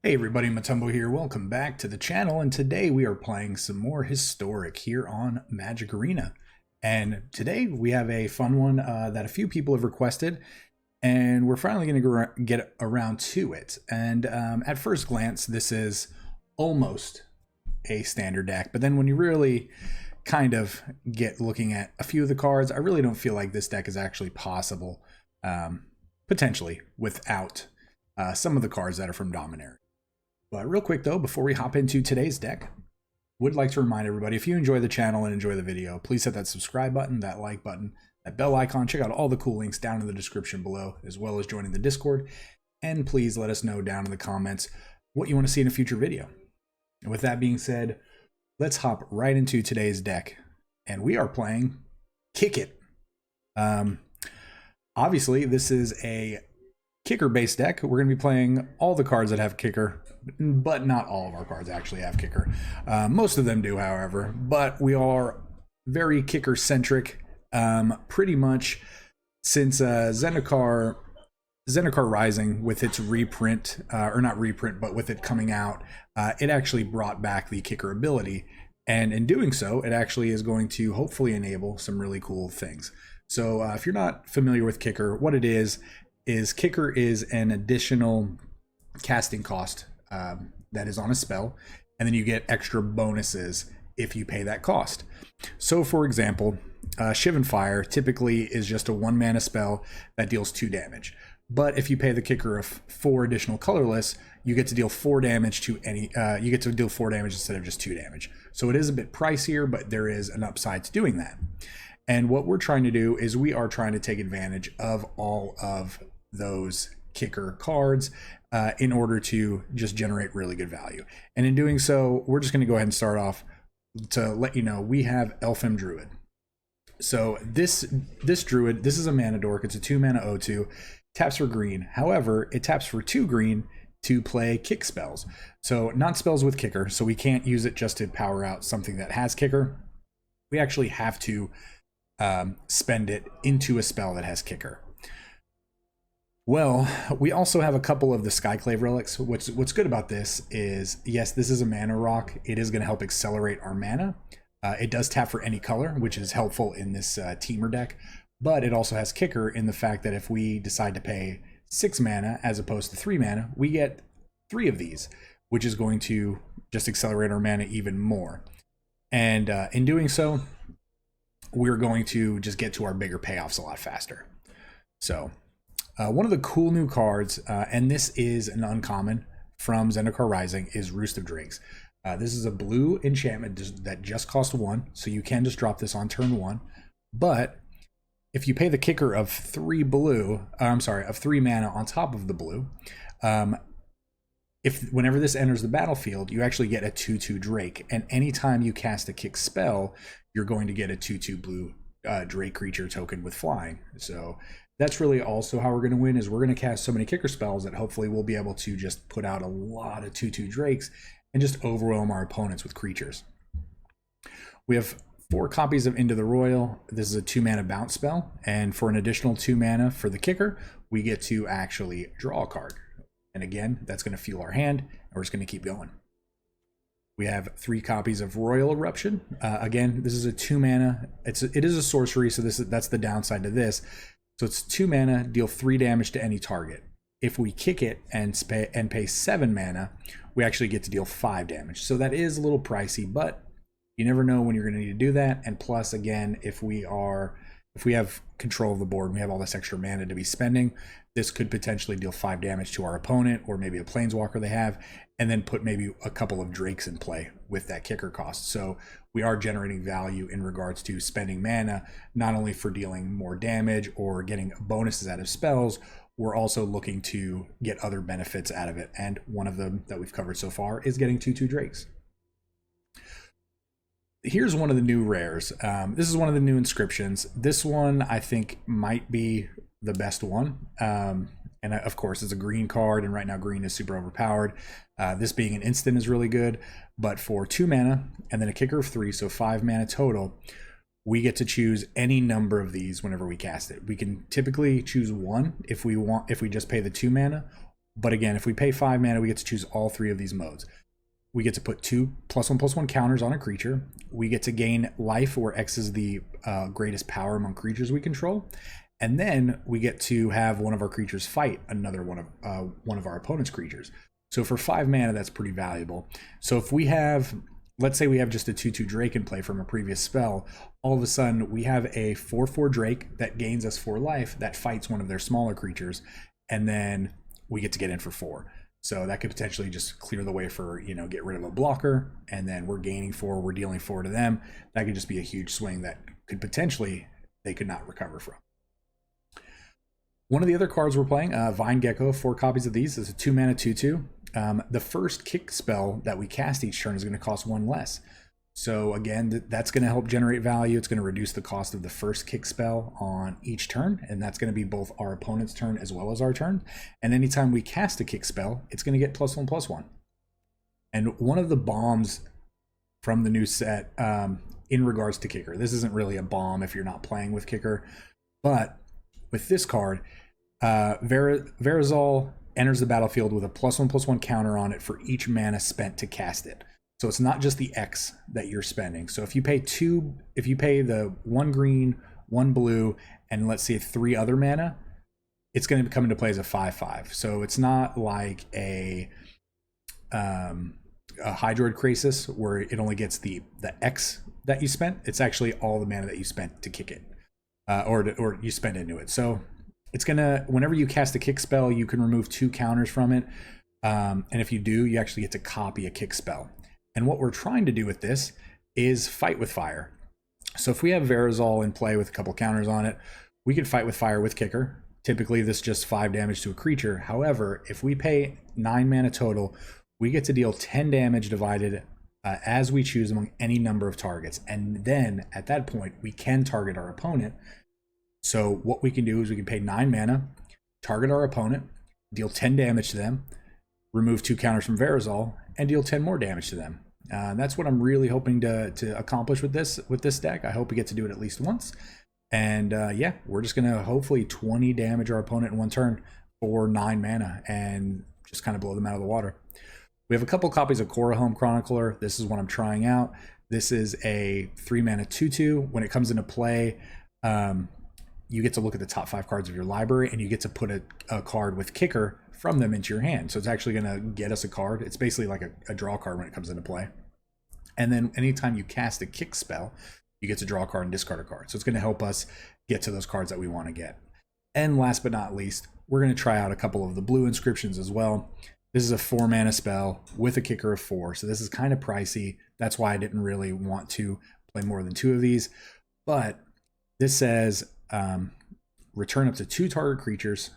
Hey everybody, Matumbo here. Welcome back to the channel, and today we are playing some more historic here on Magic Arena. And today we have a fun one that a few people have requested, and we're finally going to get around to it. And at first glance, this is almost a standard deck, but then when you really kind of get looking at a few of the cards, I really don't feel like this deck is actually possible, potentially, without some of the cards that are from Dominaria. But real quick though, before we hop into today's deck, would like to remind everybody, if you enjoy the channel and enjoy the video, please hit that subscribe button, that like button, that bell icon. Check out all the cool links down in the description below, as well as joining the Discord. And please let us know down in the comments what you want to see in a future video. And with that being said, let's hop right into today's deck. And we are playing Kick It. Obviously, this is a kicker-based deck. We're going to be playing all the cards that have kicker, but not all of our cards actually have kicker. Most of them do, however, but we are very kicker-centric. Pretty much since Zendikar Rising, with its reprint, or not reprint, but with it coming out, it actually brought back the kicker ability, and in doing so, it actually is going to hopefully enable some really cool things. So if you're not familiar with kicker, what it is kicker is an additional casting cost that is on a spell, and then you get extra bonuses if you pay that cost. So for example, Shivan Fire typically is just a 1 mana spell that deals 2 damage. But if you pay the kicker of 4 additional colorless, you get to deal 4 damage to any, you get to deal 4 damage instead of just 2 damage. So it is a bit pricier, but there is an upside to doing that. And what we're trying to do is we are trying to take advantage of all of those kicker cards in order to just generate really good value. And in doing so, we're just going to go ahead and start off to let you know we have Elfim Druid. So this Druid, this is a mana dork. It's a 2 mana O2, taps for green. However, it taps for 2 green to play kick spells. So not spells with kicker, so we can't use it just to power out something that has kicker. We actually have to spend it into a spell that has kicker. Well, we also have a couple of the Skyclave relics. What's good about this is, yes, this is a mana rock. It is going to help accelerate our mana. It does tap for any color, which is helpful in this Temur deck, but it also has kicker in the fact that if we decide to pay 6 mana as opposed to 3 mana, we get 3 of these, which is going to just accelerate our mana even more. And in doing so, we're going to just get to our bigger payoffs a lot faster. So one of the cool new cards, and this is an uncommon from Zendikar Rising, is Roost of Drakes. This is a blue enchantment that just costs 1, so you can just drop this on turn 1. But if you pay the kicker of 3 blue, of 3 mana on top of the blue, whenever this enters the battlefield, you actually get a 2/2 Drake, and anytime you cast a kick spell, you're going to get a 2/2 blue Drake creature token with flying. So that's really also how we're going to win, is we're going to cast so many kicker spells that hopefully we'll be able to just put out a lot of 2/2 Drakes and just overwhelm our opponents with creatures. We have 4 copies of Into the Royal. This is a 2 mana bounce spell, and for an additional 2 mana for the kicker, we get to actually draw a card. And again, that's going to fuel our hand, and we're just going to keep going. We have 3 copies of Royal Eruption. Again, this is a 2 mana. It is a sorcery, so that's the downside to this. So it's 2 mana, deal 3 damage to any target. If we kick it and pay 7 mana, we actually get to deal 5 damage. So that is a little pricey, but you never know when you're going to need to do that. And plus, again, if we have control of the board and we have all this extra mana to be spending, this could potentially deal 5 damage to our opponent, or maybe a planeswalker they have, and then put maybe a couple of Drakes in play with that kicker cost. So we are generating value in regards to spending mana, not only for dealing more damage or getting bonuses out of spells, we're also looking to get other benefits out of it. And one of them that we've covered so far is getting 2/2 Drakes. Here's one of the new rares. This is one of the new inscriptions. This one I think might be the best one. And of course it's a green card, and right now green is super overpowered. This being an instant is really good, but for 2 mana and then a kicker of 3, so 5 mana total, we get to choose any number of these whenever we cast it. We can typically choose 1 if we just pay the 2 mana, But again, if we pay 5 mana, we get to choose all 3 of these modes. We get to put 2 +1/+1 counters on a creature. We get to gain life, where X is the greatest power among creatures we control. And then we get to have one of our creatures fight another one of our opponent's creatures. So for 5 mana, that's pretty valuable. So if we have, let's say we have just a 2/2 Drake in play from a previous spell, all of a sudden we have a 4/4 Drake that gains us 4 life that fights one of their smaller creatures, and then we get to get in for 4. So that could potentially just clear the way for, get rid of a blocker, and then we're gaining 4, we're dealing 4 to them. That could just be a huge swing that could potentially, they could not recover from. One of the other cards we're playing, Vine Gecko, 4 copies of these. This is a 2 mana 2/2. The first kick spell that we cast each turn is going to cost 1 less. So again, that's going to help generate value. It's going to reduce the cost of the first kick spell on each turn, and that's going to be both our opponent's turn as well as our turn. And anytime we cast a kick spell, it's going to get +1/+1. And one of the bombs from the new set in regards to kicker, this isn't really a bomb if you're not playing with kicker, but with this card, Verazal enters the battlefield with a +1/+1 counter on it for each mana spent to cast it. So it's not just the X that you're spending. So if you pay the 1 green, 1 blue, and let's say 3 other mana, it's going to come into play as a 5/5. So it's not like a Hydroid Krasis where it only gets the X that you spent. It's actually all the mana that you spent to kick it, or you spend into it. So it's gonna, whenever you cast a kick spell, you can remove 2 counters from it, and if you do, you actually get to copy a kick spell. And what we're trying to do with this is fight with fire. So if we have Verazal in play with a couple counters on it, we can fight with fire with kicker. Typically this is just 5 damage to a creature. However, if we pay 9 mana total, we get to deal 10 damage divided as we choose among any number of targets. And then at that point, we can target our opponent. So what we can do is we can pay 9 mana, target our opponent, deal 10 damage to them, remove 2 counters from Verazal, and deal 10 more damage to them. That's what I'm really hoping to accomplish with this deck. I hope we get to do it at least once. And yeah, we're just going to hopefully 20 damage our opponent in 1 turn for 9 mana and just kind of blow them out of the water. We have a couple copies of Korahome Chronicler. This is what I'm trying out. This is a 3 mana 2/2. When it comes into play, you get to look at the top 5 cards of your library, and you get to put a card with kicker from them into your hand. So it's actually going to get us a card. It's basically like a draw card when it comes into play. And then anytime you cast a kick spell, you get to draw a card and discard a card. So it's going to help us get to those cards that we want to get. And last but not least, we're going to try out a couple of the blue inscriptions as well. This is a 4 mana spell with a kicker of 4. So this is kind of pricey. That's why I didn't really want to play more than 2 of these. But this says return up to 2 target creatures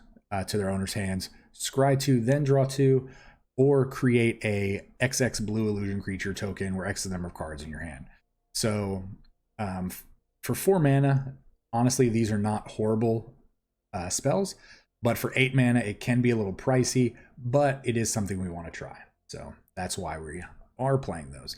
to their owner's hands, scry 2, then draw 2, or create a XX blue illusion creature token where X is the number of cards in your hand. So for 4 mana, honestly, these are not horrible spells, but for 8 mana, it can be a little pricey, but it is something we want to try. So that's why we are playing those.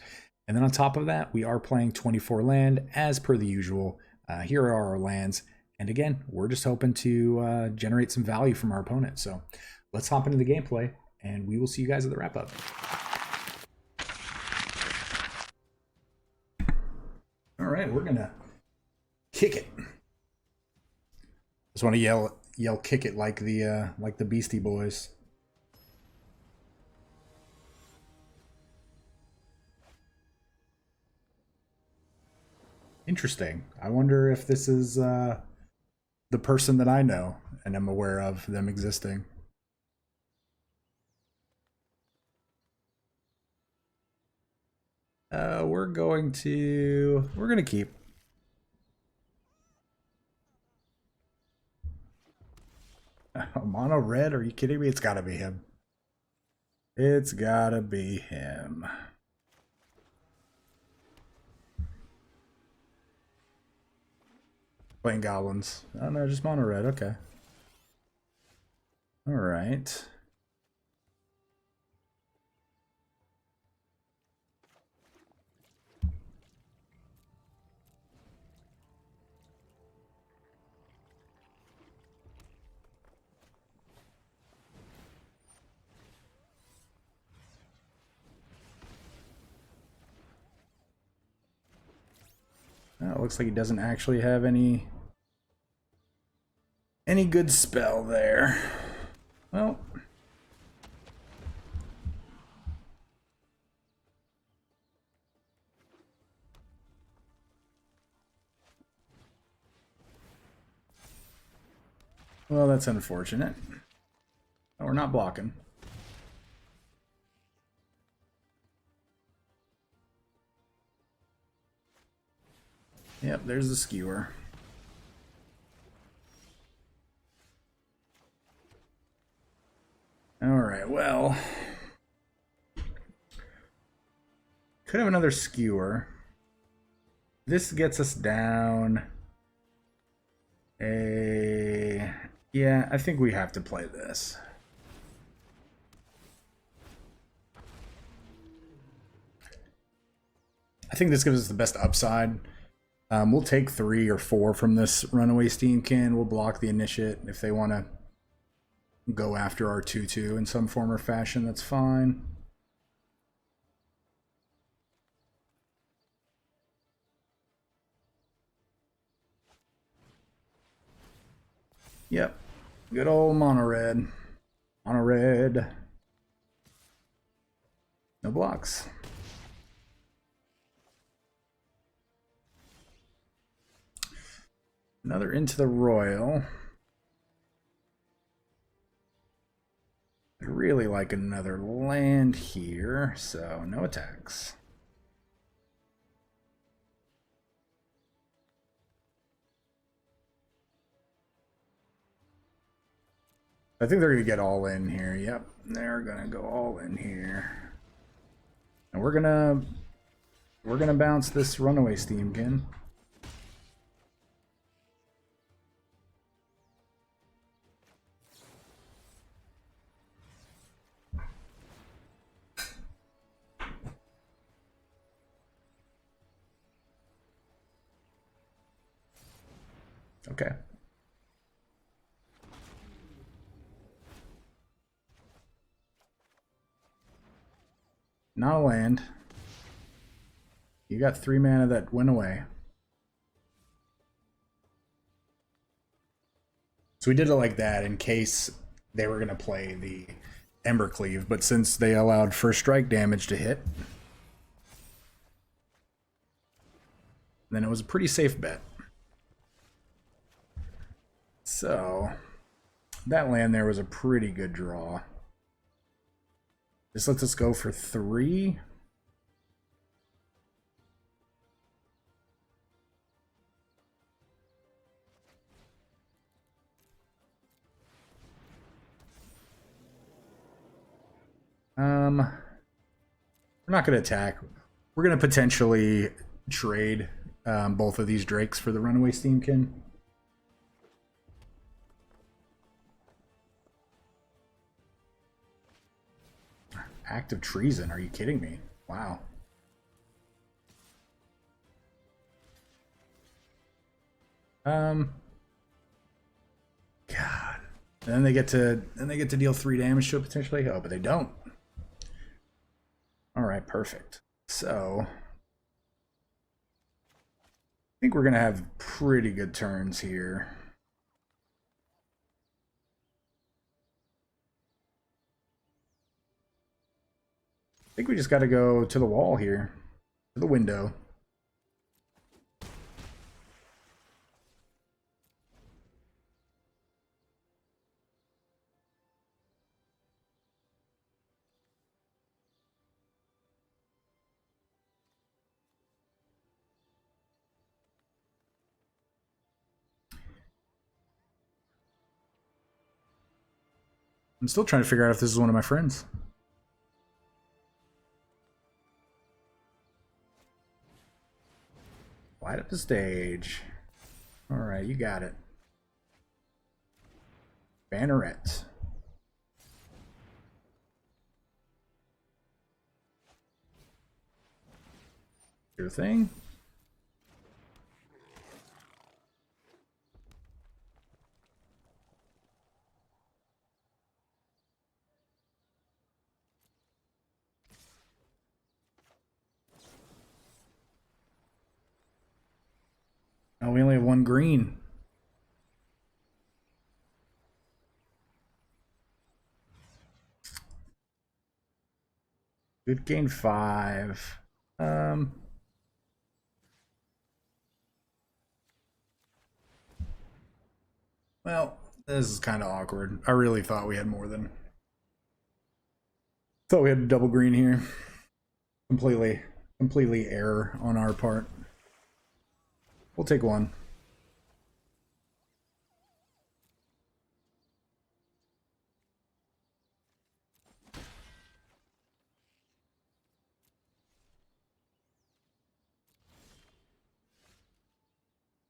And then on top of that, we are playing 24 land as per the usual. Here are our lands. And again, we're just hoping to generate some value from our opponent. So let's hop into the gameplay, and we will see you guys at the wrap up. All right, we're gonna kick it. Just want to yell kick it like the Beastie Boys. Interesting. I wonder if this is the person that I know and am aware of them existing. We're gonna keep. Mono red? Are you kidding me? It's gotta be him. It's gotta be him. Playing goblins. Oh no, just mono red. Okay. All right. Oh, it looks like he doesn't actually have any good spell there. Well, that's unfortunate. Oh, we're not blocking. Yep, there's the skewer. Alright, well. Could have another skewer. This gets us down a... Yeah, I think we have to play this. I think this gives us the best upside. We'll take 3 or 4 from this runaway steamkin. We'll block the initiate if they want to go after our 2/2 in some form or fashion. That's fine. Yep. Good old mono red. Mono red. No blocks. Another into the royal. I'd really like another land here, so no attacks. I think they're going to get all in here. Yep, they're going to go all in here. And we're going to bounce this runaway steamkin. Okay. Not a land. You got 3 mana that went away. So we did it like that in case they were going to play the Embercleave, but since they allowed first strike damage to hit, then it was a pretty safe bet. So that land there was a pretty good draw. This lets us go for 3. We're not going to attack. We're going to potentially trade both of these drakes for the runaway steamkin. Act of treason, are you kidding me? Wow. God. And then they get to deal 3 damage to it potentially. Oh, but they don't. All right, perfect. So I think we're gonna have pretty good turns here. I think we just got to go to the wall here, to the window. I'm still trying to figure out if this is one of my friends. Light up the stage. All right, you got it. Banneret. Sure thing. Oh, we only have one green. Good gain 5. Well, this is kind of awkward. I really thought we had more than... Thought we had a double green here. Completely error on our part. We'll take one.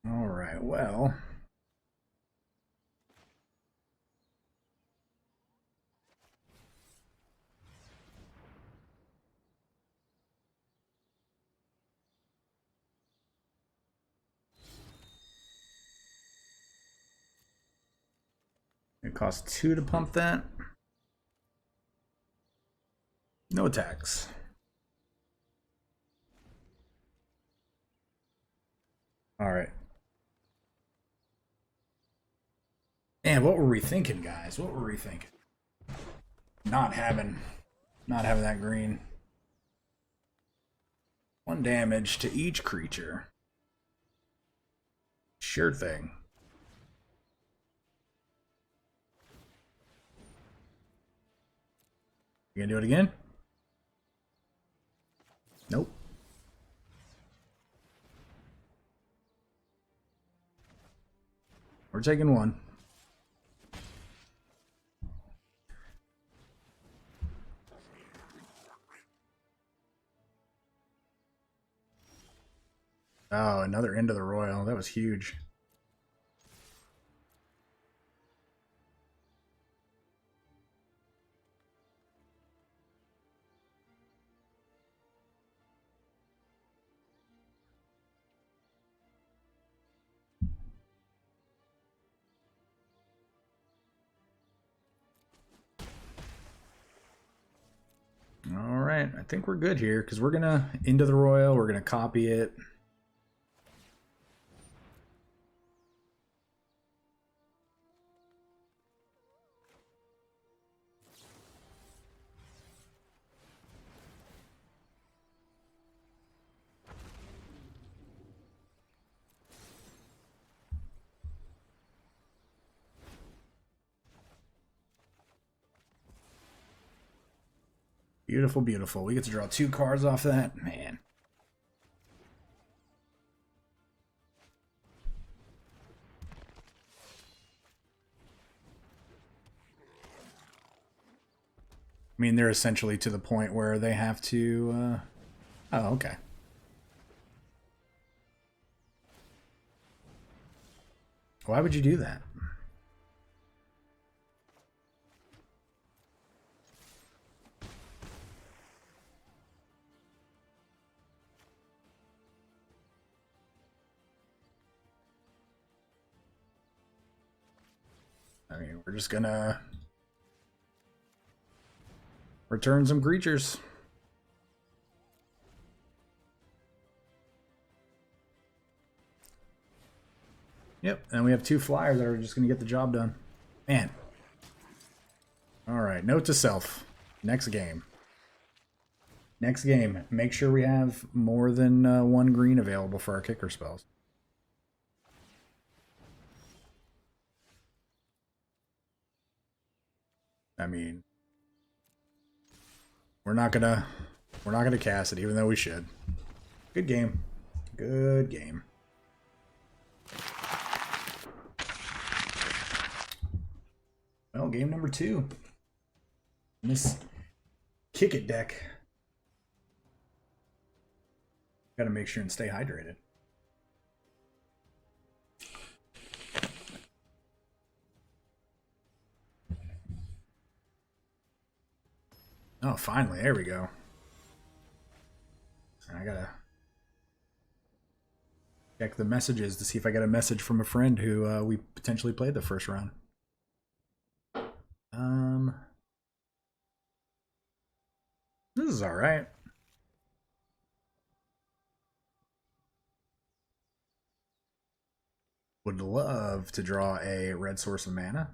All right, well... It costs 2 to pump that. No attacks. All right. Man, what were we thinking, guys? What were we thinking? Not having that green. 1 damage to each creature. Sure thing. You gonna do it again? Nope. We're taking 1. Oh, another end of the royal. That was huge. All right, I think we're good here because we're gonna into the royal. We're gonna copy it. Beautiful, beautiful. We get to draw 2 cards off that. Man. I mean, they're essentially to the point where they have to... Oh, okay. Why would you do that? I mean, we're just gonna return some creatures. Yep, and we have 2 flyers that are just gonna get the job done. Man. Alright, note to self. Next game. Next game, make sure we have more than 1 green available for our kicker spells. I mean, we're not gonna cast it, even though we should. Good game. Good game. Well, game number 2. This kick it deck. Gotta make sure and stay hydrated. Oh, finally, there we go. I gotta check the messages to see if I got a message from a friend who we potentially played the first round. This is all right. Would love to draw a red source of mana.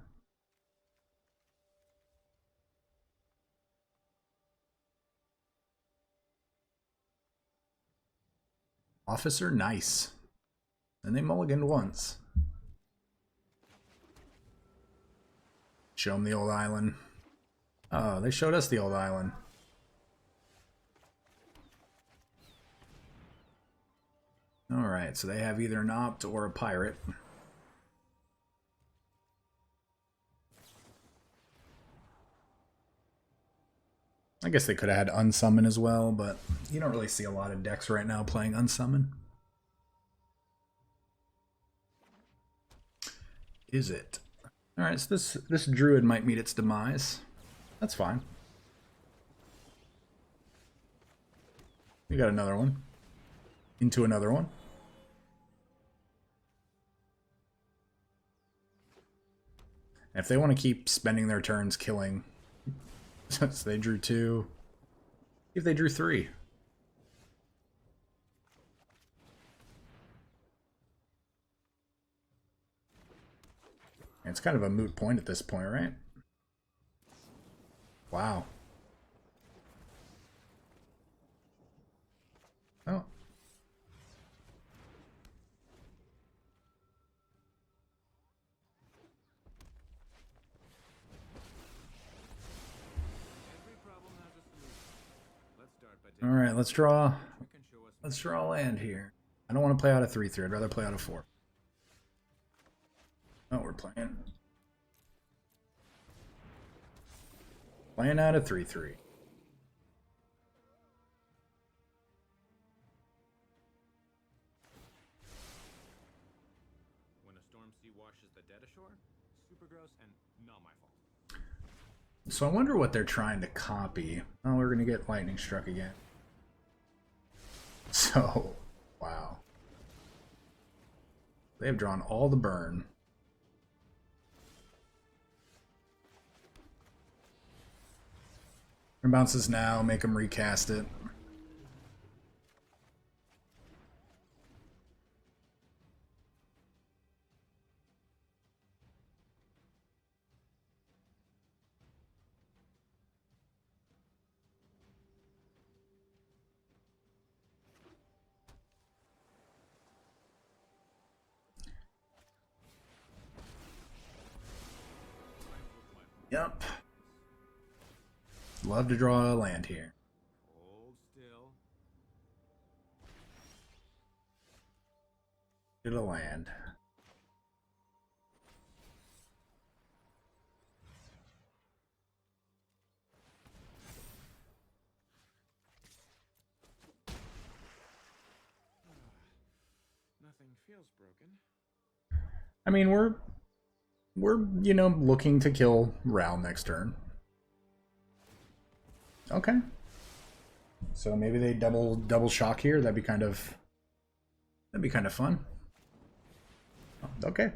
Officer, nice. And they mulliganed once. Show them the old island. Oh, they showed us the old island. Alright, so they have either an opt or a pirate. I guess they could have had unsummon as well, but you don't really see a lot of decks right now playing unsummon. Is it? Alright, so this druid might meet its demise. That's fine. We got another one. Into another one. And if they want to keep spending their turns killing, since they drew 2, if they drew 3. And it's kind of a moot point at this point, right? Wow. Oh. All right, let's draw a land here. I don't want to play out a 3/3. I'd rather play out a 4. Oh, we're playing out a 3/3. When a storm sea washes the dead ashore, super gross and not my fault. So I wonder what they're trying to copy. Oh, we're gonna get lightning struck again. So, wow. They have drawn all the burn. Bounces now, make them recast it. Yep. Love to draw a land here. Hold still. Get a land. Nothing feels broken. I mean, we're you know, looking to kill Ral next turn. Okay. So maybe they double shock here. That'd be kind of fun. Okay.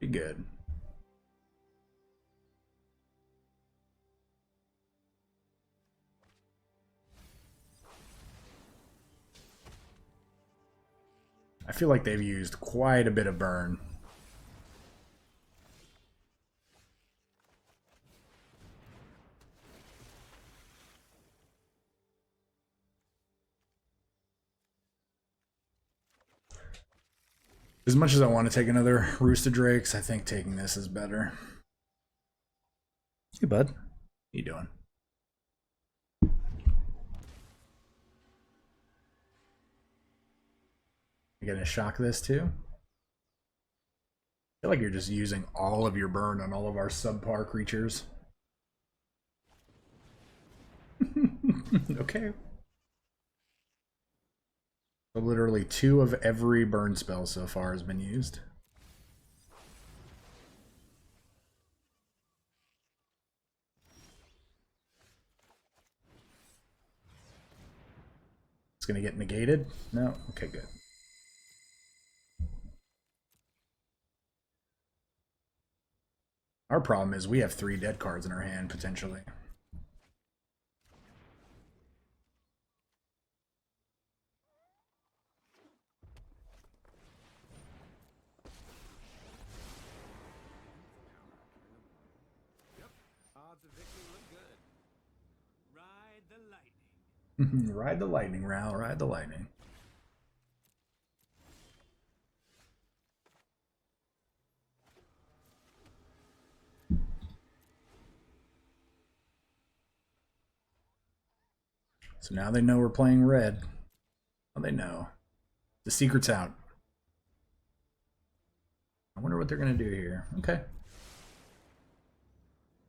Be good. I feel like they've used quite a bit of burn. As much as I want to take another Roost of Drakes, I think taking this is better. Hey, bud. How you doing? You gonna shock this too? I feel like you're just using all of your burn on all of our subpar creatures. Okay. So literally 2 of every burn spell so far has been used. It's gonna get negated? No? Okay, good. Our problem is we have 3 dead cards in our hand, potentially. Ride the lightning, Ral. Ride the lightning. So now they know we're playing red. Well, they know. The secret's out. I wonder what they're going to do here. Okay. I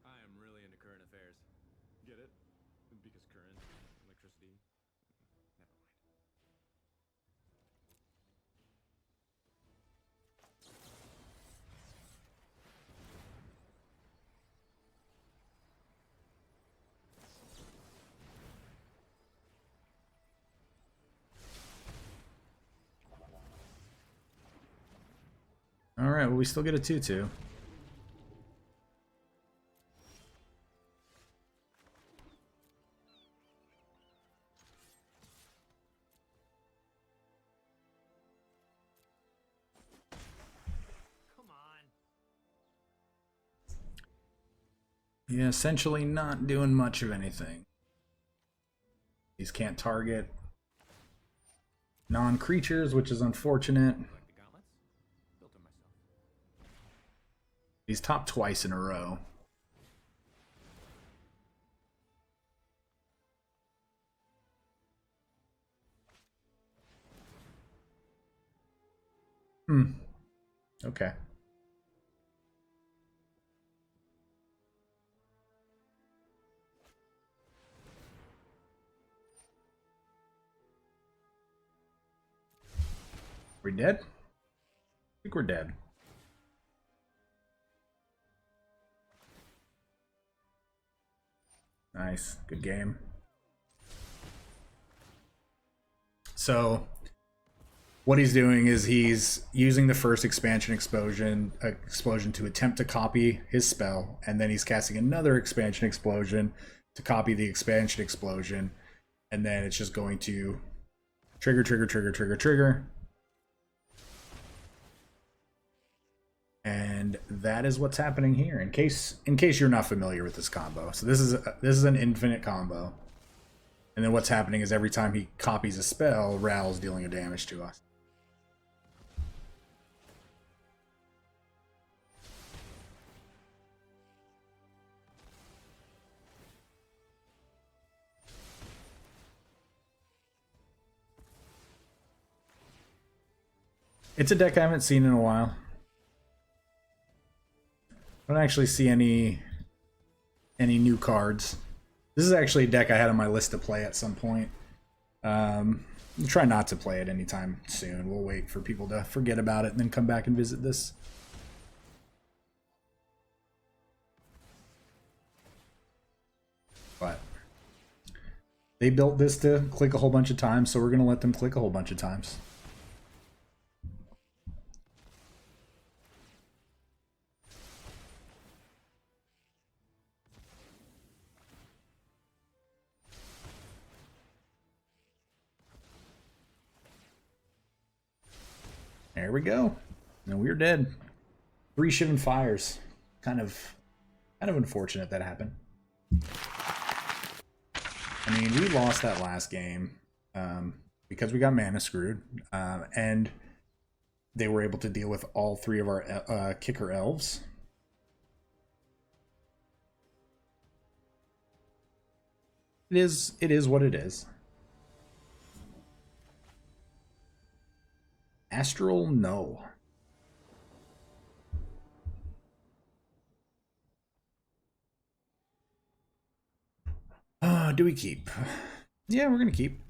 am really into current affairs. Get it? Because current, electricity. Never mind. All right, well, we still get a 2-2. Come on. Yeah, essentially not doing much of anything. These can't target non-creatures, which is unfortunate. Like the gauntlets? Built them myself. He's top twice in a row. Okay. We dead? I think we're dead. Nice. Good game. So what he's doing is he's using the first expansion explosion to attempt to copy his spell, and then he's casting another expansion explosion to copy the expansion explosion, and then it's just going to trigger, trigger, trigger, trigger, trigger. And that is what's happening here. In case you're not familiar with this combo, so this is an infinite combo, and then what's happening is every time he copies a spell, Ral's dealing a damage to us. It's a deck I haven't seen in a while. I don't actually see any new cards. This is actually a deck I had on my list to play at some point. I'll try not to play it anytime soon. We'll wait for people to forget about it and then come back and visit this. But they built this to click a whole bunch of times, so we're going to let them click a whole bunch of times. There we go. And we're dead. 3 Shivan Fires. Kind of unfortunate that happened. I mean, we lost that last game because we got mana screwed, and they were able to deal with all 3 of our kicker elves. It is what it is. Astral, no. Do we keep? Yeah, we're gonna keep.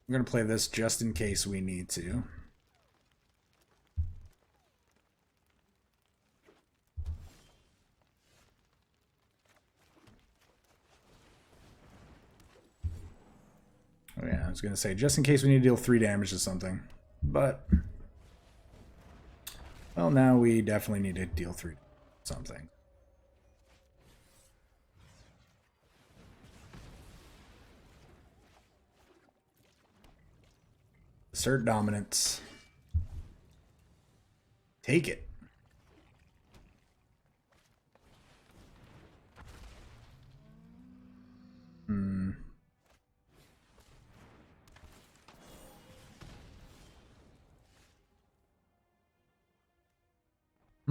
We're gonna play this just in case we need to. Oh yeah, I was gonna say just in case we need to deal 3 damage to something, but well, now we definitely need to deal 3 something. Assert dominance. Take it.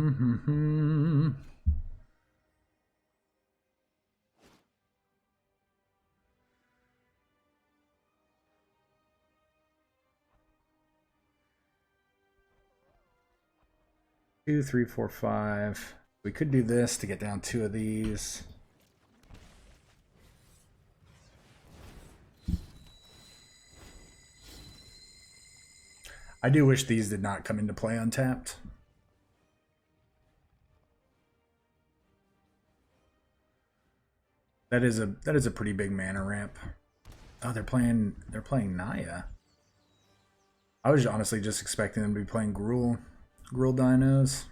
Two, three, four, five. We could do this to get down two of these. I do wish these did not come into play untapped. That is a pretty big mana ramp. Oh, they're playing Naya. I was honestly just expecting them to be playing Gruul dinos.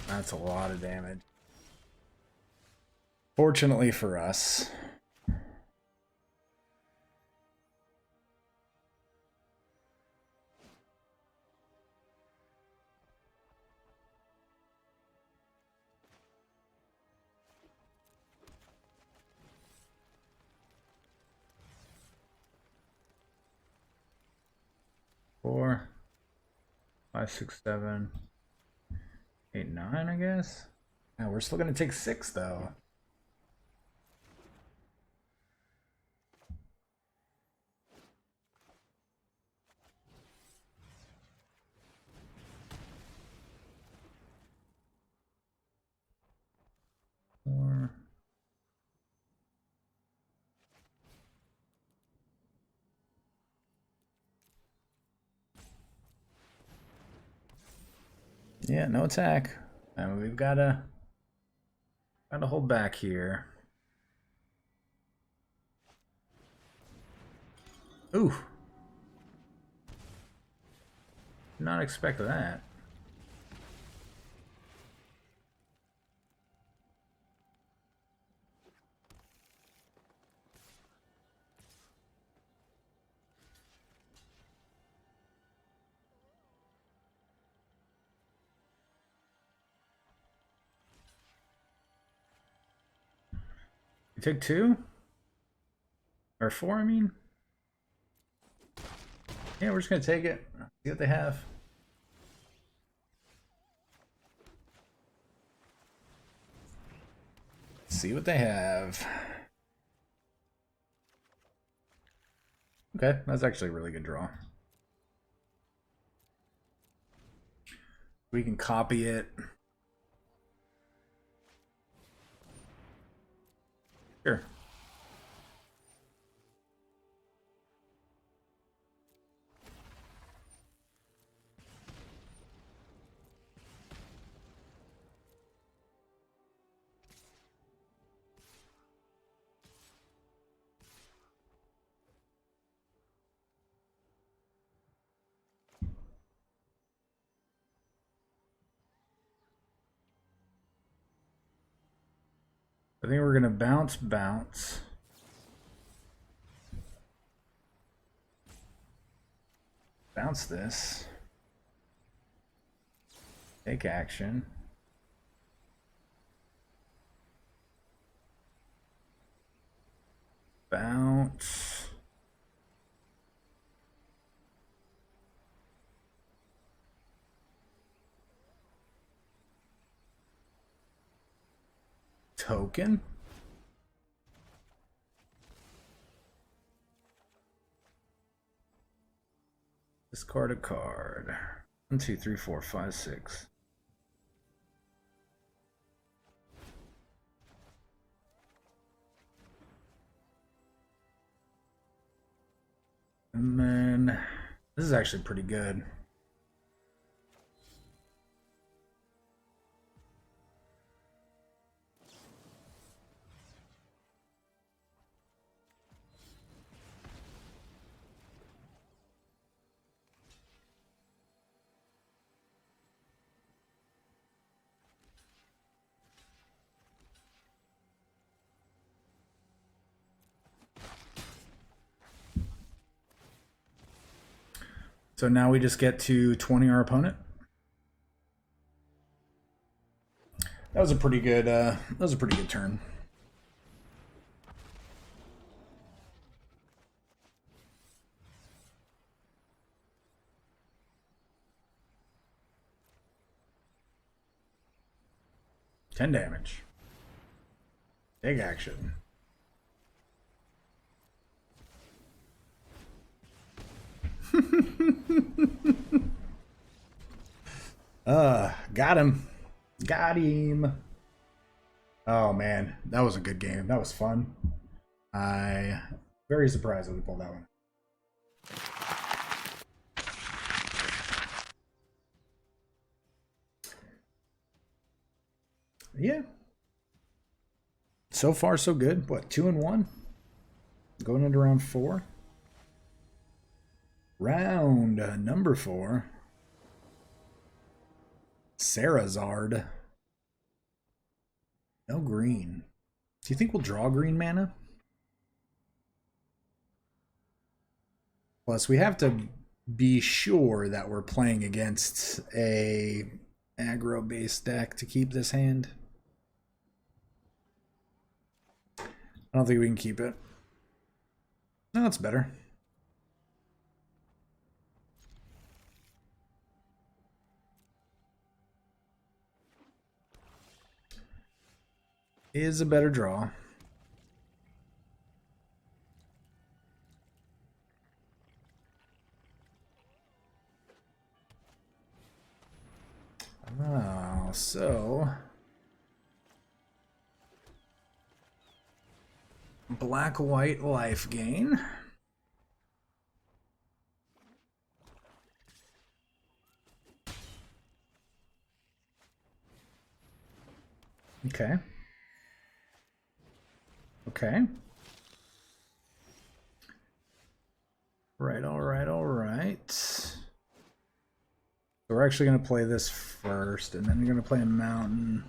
That's a lot of damage. Fortunately for us. Four, 5, 6, 7, 8, 9, I guess. Yeah, we're still gonna take 6 though. Four. Yeah, no attack. And we've gotta hold back here. Ooh. Not expect that. You take 2? Or 4, I mean? Yeah, we're just gonna take it. See what they have. See what they have. Okay, that's actually a really good draw. We can copy it. Sure. I think we're gonna bounce. Bounce this. Take action. Bounce. Token. Discard a card. 1, 2, 3, 4, 5, 6. And then this is actually pretty good. So now we just get to 20 our opponent. That was a pretty good turn. 10 damage. Big action. Got him. Got him. Oh man, that was a good game. That was fun. Very surprised that we pulled that one. Yeah. So far, so good. What, 2-1? Going into round 4. Round number 4. Sarazard. No green. Do you think we'll draw green mana? Plus, we have to be sure that we're playing against a aggro-based deck to keep this hand. I don't think we can keep it. No, it's better. Is a better draw. Oh, so black-white life gain. Okay. Okay. Right, all right, all right. So we're actually going to play this first, and then we're going to play a mountain.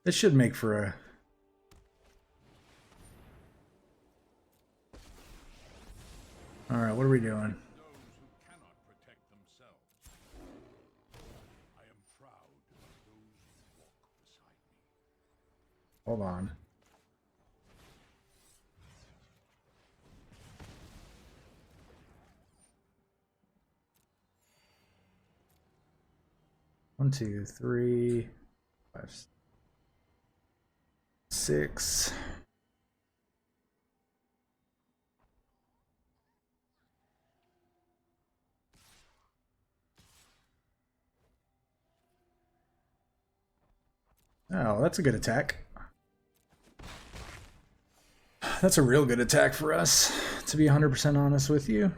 This should make for a... All right, what are we doing? Hold on. One, two, three, 5, 6. Oh, that's a good attack. That's a real good attack for us, to be 100% honest with you.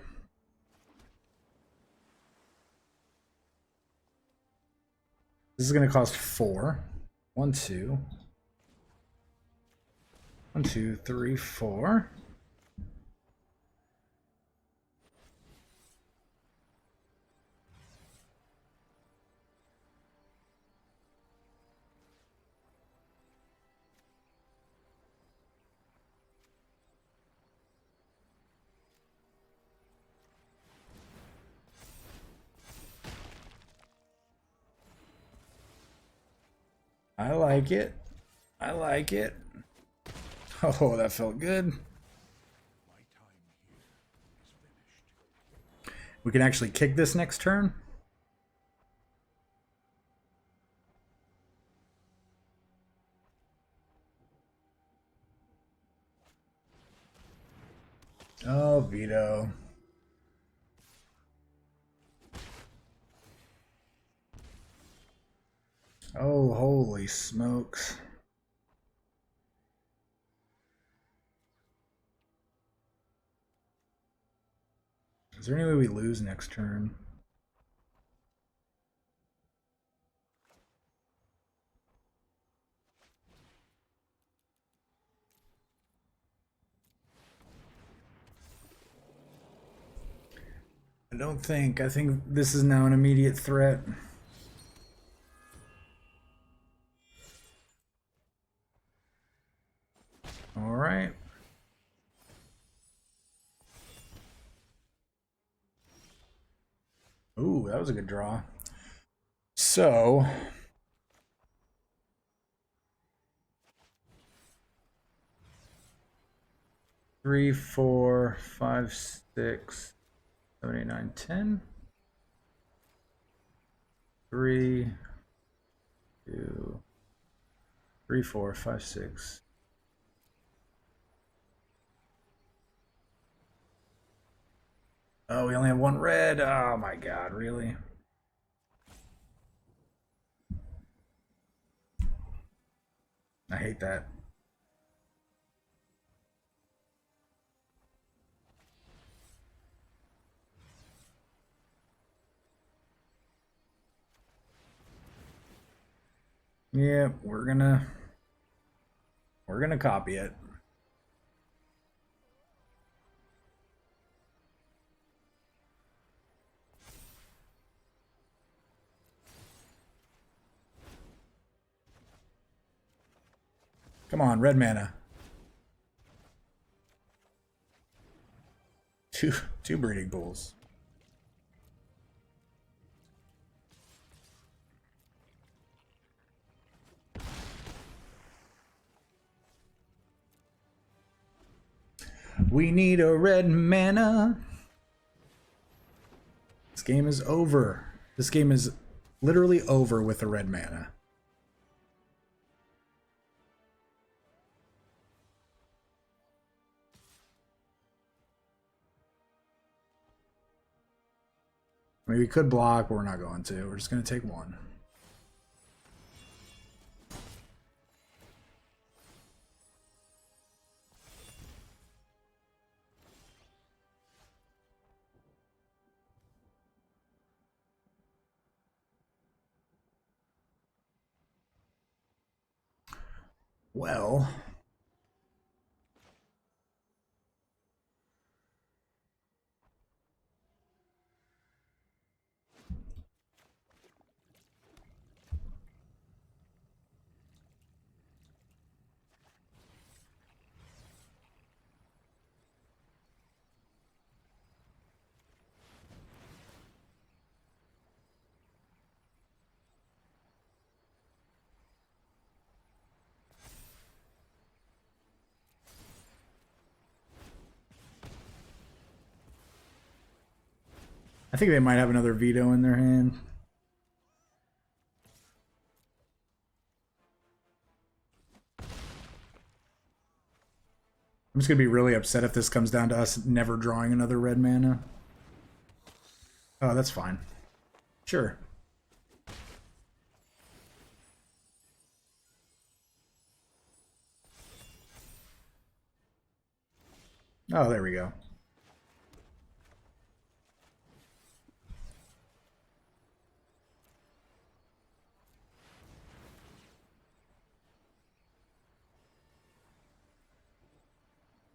This is going to cost 4. 1, 2. 1, 2, 3, 4. I like it. I like it. Oh, that felt good. We can actually kick this next turn. Oh, veto. Oh, holy smokes. Is there any way we lose next turn? I don't think. I think this is now an immediate threat. All right. Ooh, that was a good draw. So, three, 4, 5, 6, 7, 8, 9, 10. 3, 2, 3, 4, 5, 6. Oh, we only have one red. Oh my god, really? I hate that. Yeah, we're gonna copy it. Come on, red mana. Two breeding pools. We need a red mana. This game is over. This game is literally over with the red mana. I mean, we could block, but we're not going to. We're just going to take one. Well, I think they might have another veto in their hand. I'm just going to be really upset if this comes down to us never drawing another red mana. Oh, that's fine. Sure. Oh, there we go.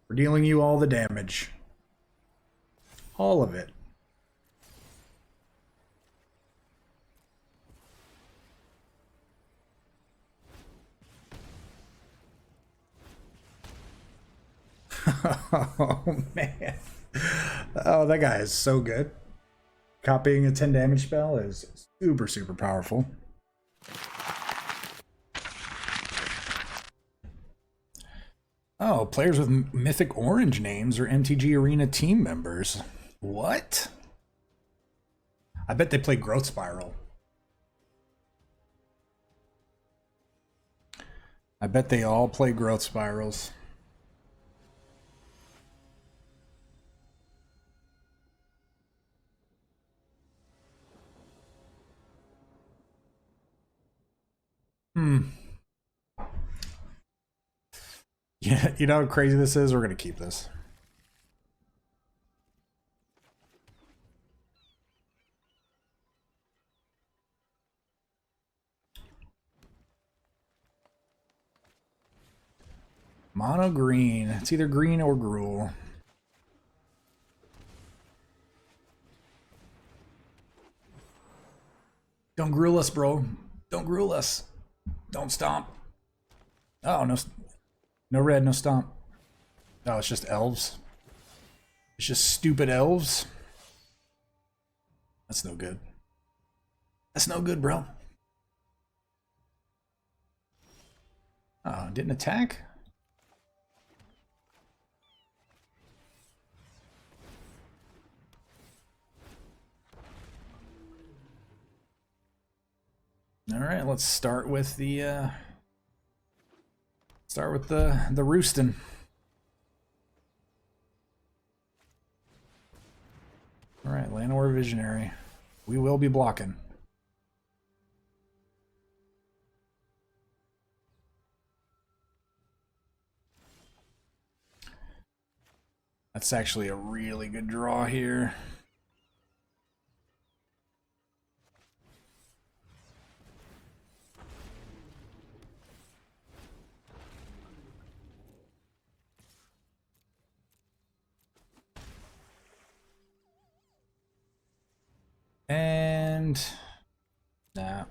We're dealing you all the damage. All of it. Oh, man. Oh, that guy is so good. Copying a 10 damage spell is super, super powerful. Oh, players with mythic orange names are MTG Arena team members. What? I bet they play Growth Spiral. I bet they all play Growth Spirals. Yeah, you know how crazy this is? We're going to keep this. Mono green. It's either green or gruel. Don't gruel us, bro. Don't gruel us. Don't stomp. Oh, no. No red, no stomp. Oh, it's just elves. It's just stupid elves. That's no good. That's no good, bro. Oh, didn't attack? All right, let's start with the roosting. All right, Llanowar Visionary. We will be blocking. That's actually a really good draw here. And nah.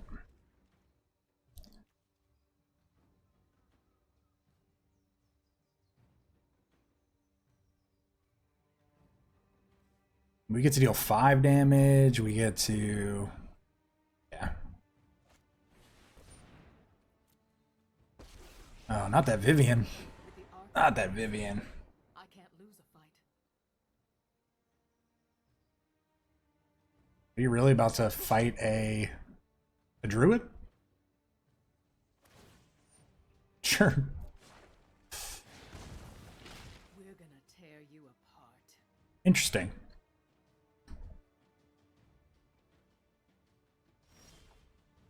We get to deal 5 damage. We get to... Yeah. Oh, not that Vivian. Not that Vivian. I can't lose a fight. Are you really about to fight a druid? Sure. We're gonna tear you apart. Interesting.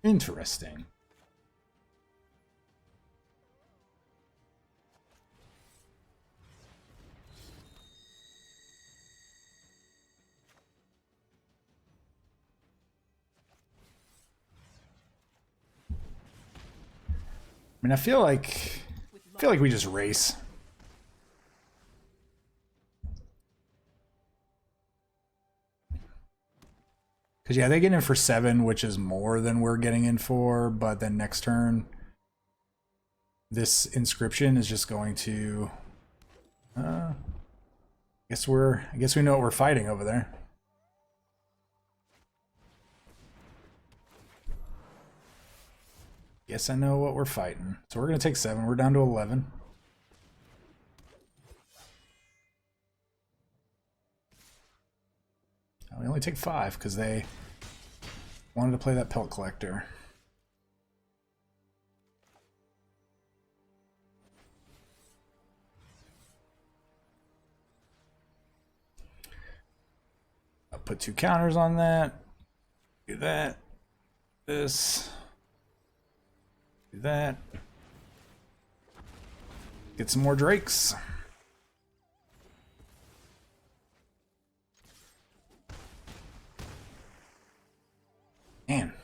Interesting. I mean, I feel like we just race. Because, yeah, they get in for 7, which is more than we're getting in for, but then next turn, this inscription is just going to... I guess we know what we're fighting over there. Guess I know what we're fighting. So we're going to take 7. We're down to 11. We only take 5 because they wanted to play that pelt collector. I'll put 2 counters on that. Do that. This. Do that. Get some more drakes. Man.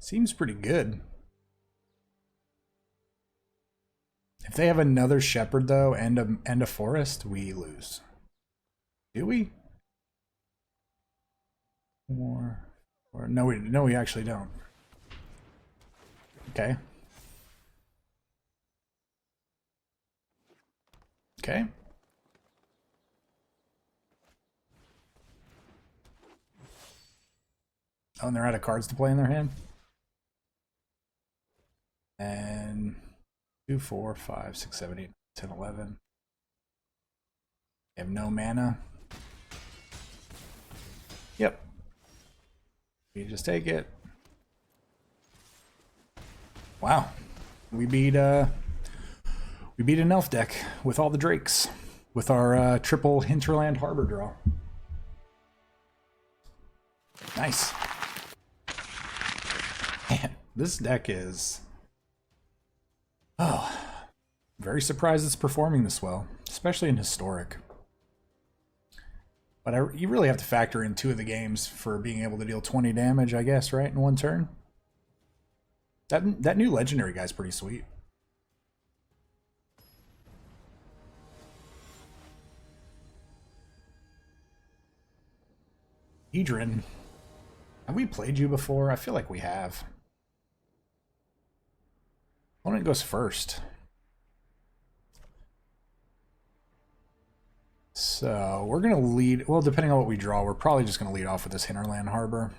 Seems pretty good. If they have another shepherd though and a forest, we lose. Do we? Or no, we actually don't. Okay. Okay. Oh, and they're out of cards to play in their hand. And 2, 4, 5, 6, 7, 8, 10, 11. They have no mana. Yep. You just take it. Wow. We beat an elf deck with all the drakes. With our triple Hinterland Harbor draw. Nice. Man, this deck is... Oh, very surprised it's performing this well, especially in Historic. But you really have to factor in 2 of the games for being able to deal 20 damage, I guess, right, in 1 turn? That new Legendary guy's pretty sweet. Edrin. Have we played you before? I feel like we have. Opponent goes first. So we're going to lead... Well, depending on what we draw, we're probably just going to lead off with this Hinterland Harbor.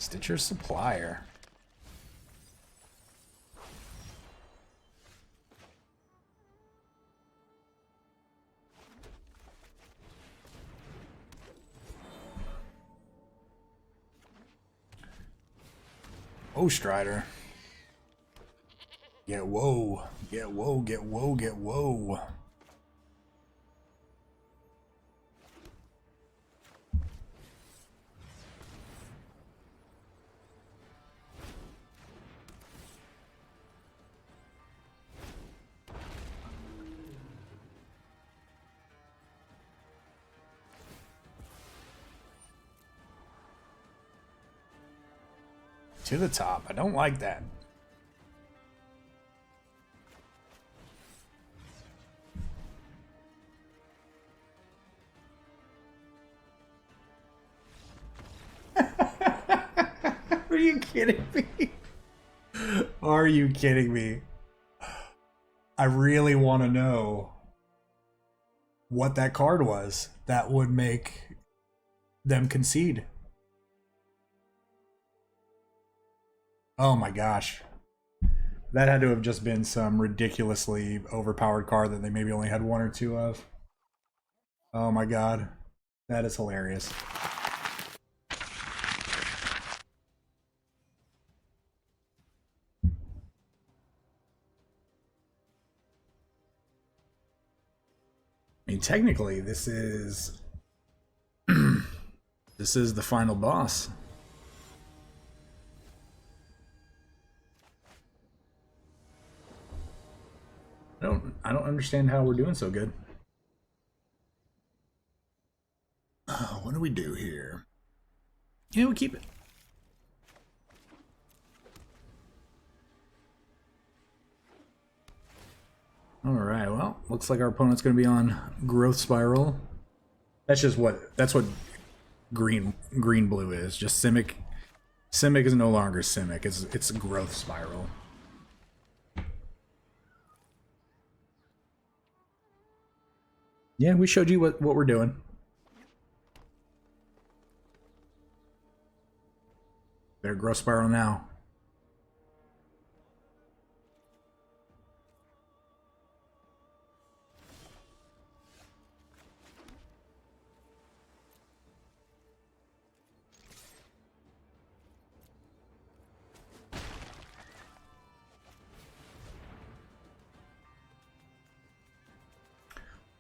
Stitcher Supplier. Oh, Strider. Get whoa. Get whoa, get whoa, get whoa. To the top. I don't like that. Are you kidding me? Are you kidding me? I really want to know what that card was that would make them concede. Oh my gosh. That had to have just been some ridiculously overpowered card that they maybe only had one or two of. Oh my god. That is hilarious. I mean, technically, this is this is the final boss. I don't understand how we're doing so good. What do we do here? Yeah, we keep it. Alright, well, looks like our opponent's gonna be on Growth Spiral. That's what green blue is. Just Simic. Simic is no longer Simic, it's Growth Spiral. Yeah, we showed you what we're doing. Better Growth Spiral now.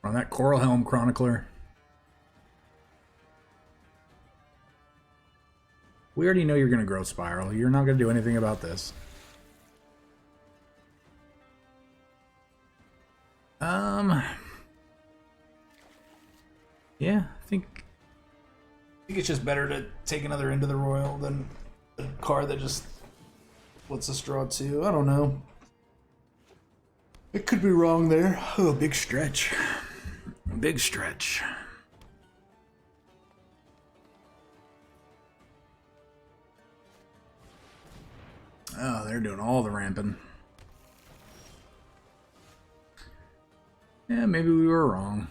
On that Coral Helm Chronicler. We already know you're going to Growth Spiral. You're not going to do anything about this. Yeah, I think it's just better to take another Into the Royal than a card that just lets us draw two. I don't know. It could be wrong there. Oh, big stretch. Big stretch. Oh, they're doing all the ramping. Yeah, maybe we were wrong.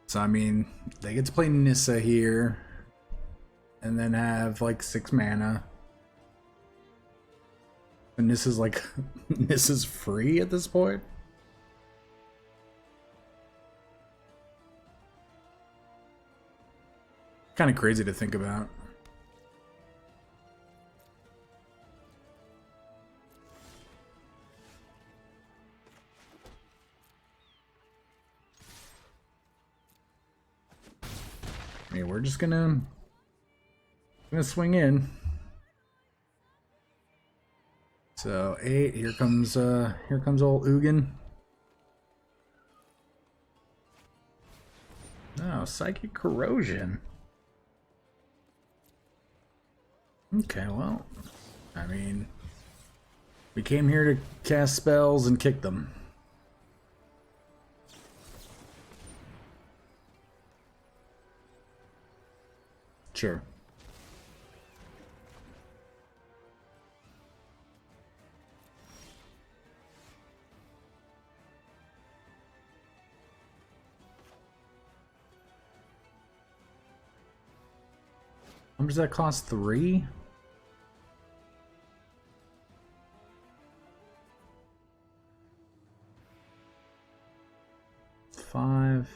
So, I mean, they get to play Nissa here. And then have, like, 6 mana. And Nissa's, like, Nissa's free at this point? Kind of crazy to think about. I mean, we're just gonna swing in. So 8. Here comes old Ugin. Oh, Psychic Corrosion. Okay, well, I mean, we came here to cast spells and kick them. Sure. How much does that cost? 3? $5.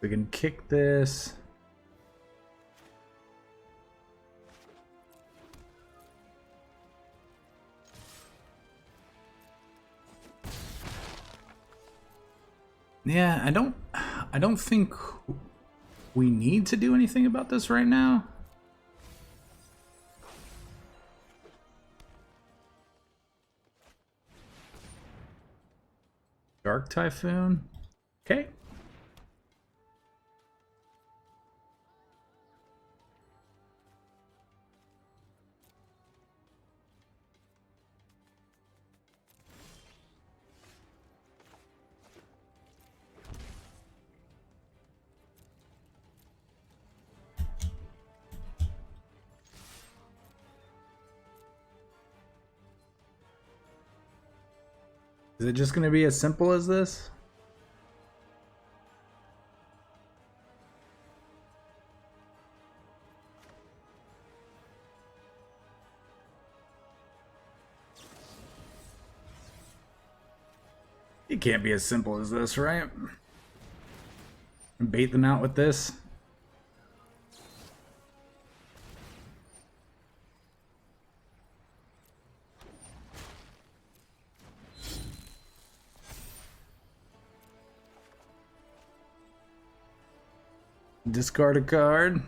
We can kick this. Yeah, I don't think we need to do anything about this right now. Dark Typhoon. Okay. Is it just going to be as simple as this? It can't be as simple as this, right? And bait them out with this. Discard a card.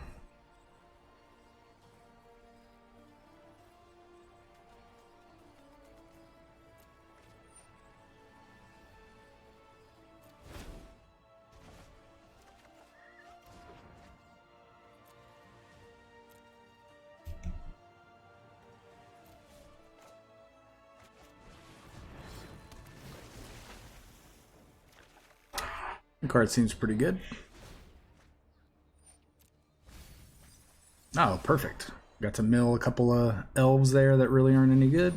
The card seems pretty good. Oh, perfect. Got to mill a couple of elves there that really aren't any good.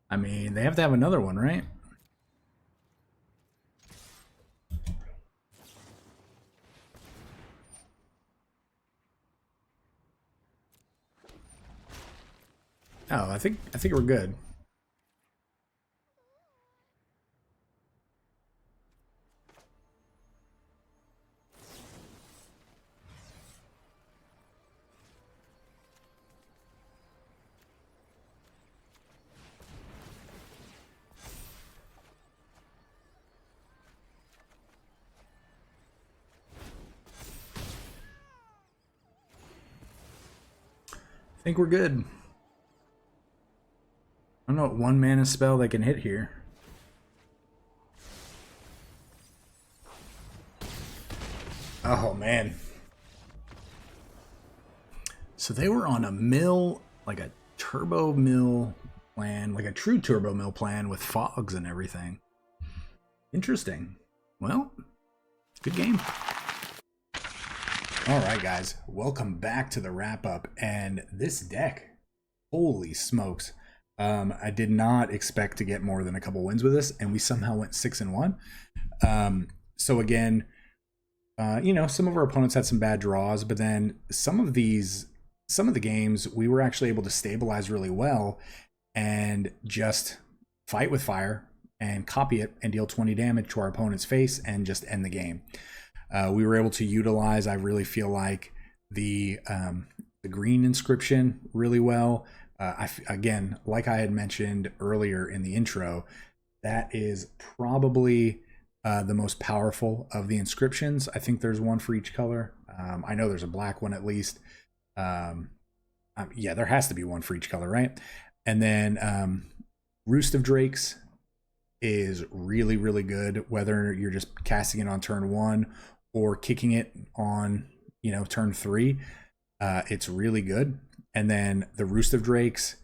I mean, they have to have another one, right? Oh, I think we're good. I think we're good. I don't know what 1 mana spell they can hit here. Oh, man. So they were on a mill, like a turbo mill plan, like a true turbo mill plan with fogs and everything. Interesting. Well, good game. All right, guys. Welcome back to the wrap-up. And this deck, holy smokes. I did not expect to get more than a couple wins with this, and we somehow went 6-1. So again, you know, some of our opponents had some bad draws, but then some of the games we were actually able to stabilize really well and just fight with fire and copy it and deal 20 damage to our opponent's face and just end the game. We were able to utilize, I really feel like, the green inscription really well. Again, like I had mentioned earlier in the intro, that is probably the most powerful of the inscriptions. I think there's one for each color. I know there's a black one at least. Yeah, there has to be one for each color, right? And then Roost of Drakes is really, really good, whether you're just casting it on turn 1 or kicking it on, you know, turn 3. It's really good. And then the Roost of Drakes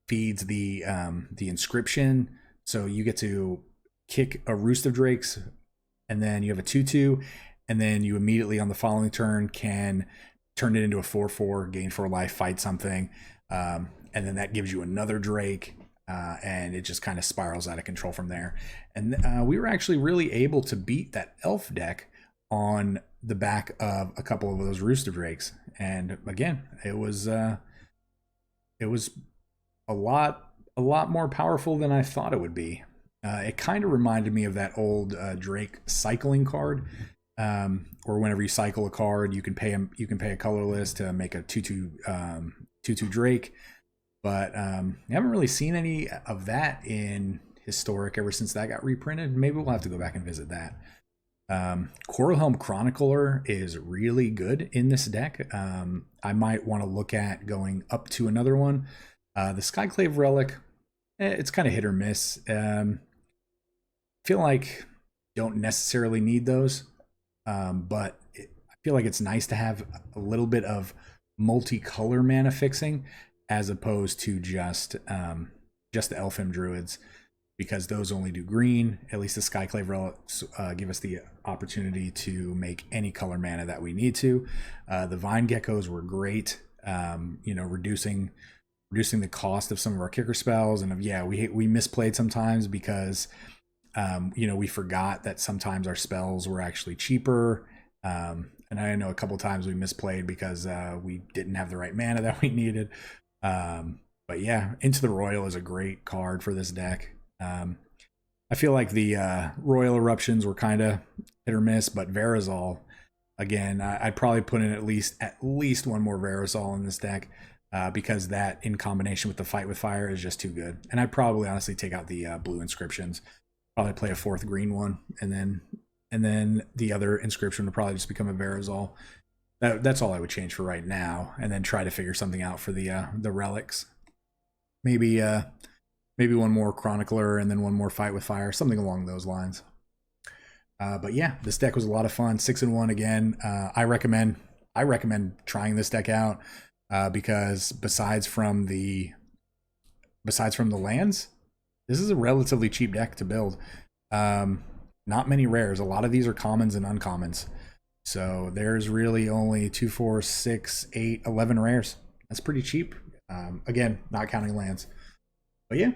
feeds the inscription, so you get to kick a Roost of Drakes and then you have a 2/2, and then you immediately on the following turn can turn it into a 4/4, gain 4 life, fight something, and then that gives you another Drake, and it just kind of spirals out of control from there. And we were actually really able to beat that elf deck on the back of a couple of those Rooster Drakes. And again, it was a lot more powerful than I thought it would be. It kind of reminded me of that old Drake cycling card, or whenever you cycle a card, you can pay a colorless to make a 2/2 Drake. But I haven't really seen any of that in Historic ever since that got reprinted. Maybe we'll have to go back and visit that. Coralhelm Chronicler is really good in this deck. I might want to look at going up to another one. The Skyclave Relic, it's kind of hit or miss. I feel like don't necessarily need those, but I feel like it's nice to have a little bit of multicolor mana fixing as opposed to just the Elfim Druids, because those only do green. At least the Skyclave Relics give us the opportunity to make any color mana that we need to. The Vine Geckos were great, reducing the cost of some of our kicker spells. And we misplayed sometimes because we forgot that sometimes our spells were actually cheaper. And I know a couple times we misplayed because we didn't have the right mana that we needed. But yeah, Into the Royal is a great card for this deck. I feel like the Royal Eruptions were kind of hit or miss, but Verazal, again, I'd probably put in at least one more Verazal in this deck, because that in combination with the Fight with Fire is just too good. And I'd probably honestly take out the blue inscriptions, probably play a 4th green one, and then the other inscription would probably just become a Verazal. That's all I would change for right now, and then try to figure something out for the relics. Maybe one more Chronicler and then one more Fight with Fire, something along those lines. But yeah, this deck was a lot of fun. 6-1 again. I recommend trying this deck out, because besides from the lands, this is a relatively cheap deck to build. Not many rares. A lot of these are commons and uncommons. So there's really only 2, 4, 6, 8, 11 rares. That's pretty cheap. Again, not counting lands. But yeah.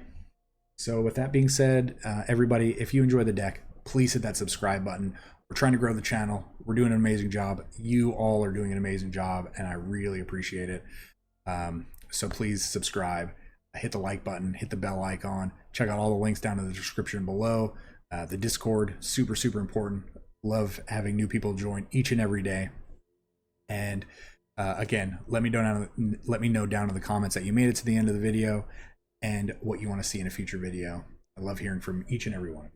So with that being said, everybody, if you enjoy the deck, please hit that subscribe button. We're trying to grow the channel. We're doing an amazing job. You all are doing an amazing job, and I really appreciate it. So please subscribe, hit the like button, hit the bell icon, check out all the links down in the description below. The Discord, super, super important. Love having new people join each and every day. And again, let me know down in the comments that you made it to the end of the video and what you want to see in a future video. I love hearing from each and every one.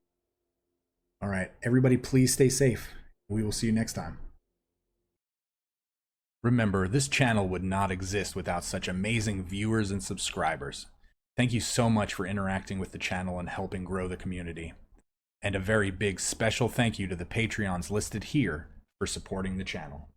All right, everybody, please stay safe. We will see you next time. Remember, this channel would not exist without such amazing viewers and subscribers. Thank you so much for interacting with the channel and helping grow the community. And a very big special thank you to the Patreons listed here for supporting the channel.